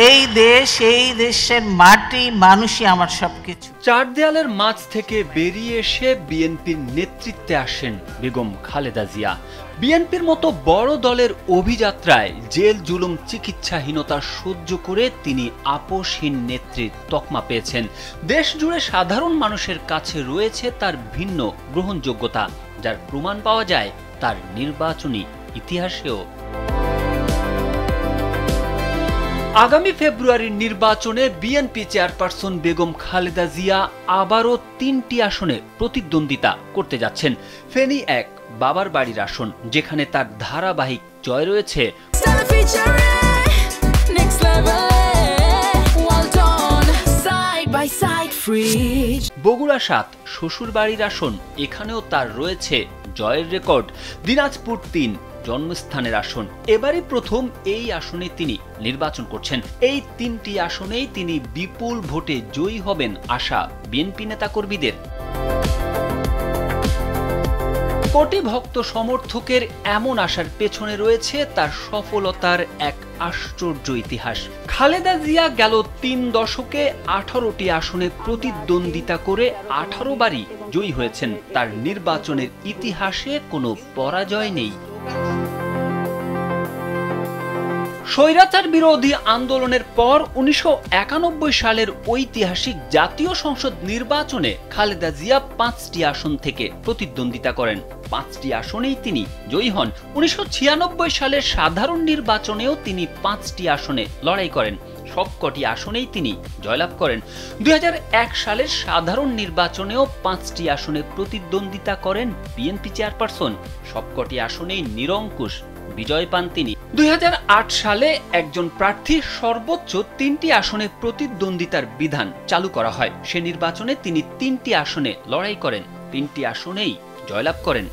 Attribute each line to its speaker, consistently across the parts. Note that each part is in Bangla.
Speaker 1: এই দেশ, এই দেশের মাটি, মানুষই আমার সবকিছু।
Speaker 2: চার দেয়ালের মাঝ থেকে বেরিয়ে এসে বিএনপির নেতৃত্বে আসেন বেগম খালেদা জিয়া। বিএনপির মতো বড় দলের অভিযাত্রায় জেল জুলুম চিকিৎসাহীনতা সহ্য করে তিনি আপোষহীন নেত্রীর তকমা পেয়েছেন। দেশ জুড়ে সাধারণ মানুষের কাছে রয়েছে তার ভিন্ন গ্রহণযোগ্যতা, যার প্রমাণ পাওয়া যায় তার নির্বাচনী ইতিহাসেও। আগামী ফেব্রুয়ারির নির্বাচনে বিএনপি চেয়ারপারসন বেগম খালেদা জিয়া আবারও ৩টি আসনে প্রতিদ্বন্দ্বিতা করতে যাচ্ছেন। ফেনী ১ বাবার বাড়ির আসন, যেখানে তার ধারাবাহিক জয় রয়েছে। বগুড়া ৭ শ্বশুর বাড়ির আসন, এখানেও তার রয়েছে জয়ের রেকর্ড। দিনাজপুর ৩ জন্মস্থানের আসন, এবারই প্রথম এই আসনে তিনি নির্বাচন করছেন। এই ৩টি আসনেই তিনি বিপুল ভোটে জয়ী হবেন আশা বিএনপি নেতাকর্মীদের। কোটি ভক্ত সমর্থকের এমন আশার পেছনে রয়েছে তার সফলতার এক আশ্চর্য ইতিহাস। খালেদা জিয়া গেল ৩ দশকে 18টি আসনে প্রতিদ্বন্দ্বিতা করে 18 বারই জয়ী হয়েছেন। তার নির্বাচনের ইতিহাসে কোনো পরাজয় নেই। স্বৈরাচার বিরোধী আন্দোলনের পর 1991 সালের ঐতিহাসিক জাতীয় সংসদ নির্বাচনে খালেদা জিয়া 5টি আসন থেকে প্রতিদ্বন্দ্বিতা করেন। 5টি আসনেই তিনি জয়ী হন। 1996 সালের সাধারণ নির্বাচনেও তিনি 5টি আসনে লড়াই করেন। সবকটি আসনেই তিনি জয়লাভ করেন। 2001 সালের সাধারণ নির্বাচনেও 5টি আসনে প্রতিদ্বন্দ্বিতা করেন বিএনপি চেয়ারপারসন। সবকটি আসনেই নিরঙ্কুশ বিজয় পান তিনি। 2008 সালে একজন প্রার্থীর সর্বোচ্চ 3টি আসনে প্রতিদ্বন্দ্বিতার বিধান চালু করা হয়। সে নির্বাচনে তিনি 3টি আসনে লড়াই করেন, 3টি আসনেই জয়লাভ করেন।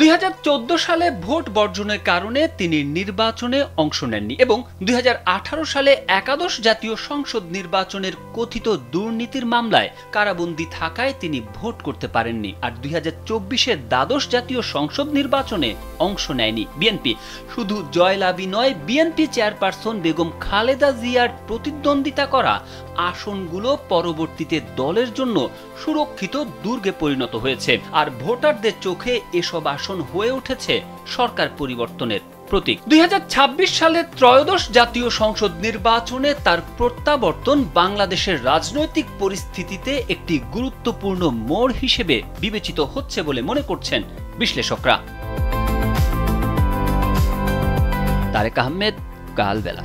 Speaker 2: 2014 সালে ভোট বর্জনের কারণে তিনি নির্বাচনে অংশ নেননি এবং 2018 সালে একাদশ জাতীয় সংসদ নির্বাচনের কথিত দুর্নীতির মামলায় কারাবন্দী থাকায় তিনি ভোট করতে পারেননি। আর 2024-এর দ্বাদশ জাতীয় সংসদ নির্বাচনে অংশ নেয়নি বিএনপি। শুধু জয়লাভই নয়, বিএনপি চেয়ারপারসন বেগম খালেদা জিয়ার প্রতিদ্বন্দ্বিতা করা আসনগুলো পরবর্তীতে দলের জন্য সুরক্ষিত দুর্গে পরিণত হয়েছে। আর ভোটারদের চোখে এসব আসন হয়ে উঠেছে সরকার পরিবর্তনের প্রতীক। 2026 সালের ত্রয়োদশ জাতীয় সংসদ নির্বাচনে তার প্রত্যাবর্তন বাংলাদেশের রাজনৈতিক পরিস্থিতিতে একটি গুরুত্বপূর্ণ মোড় হিসেবে বিবেচিত হচ্ছে বলে মনে করছেন বিশ্লেষকরা। তারেক আহমেদ, কালবেলা।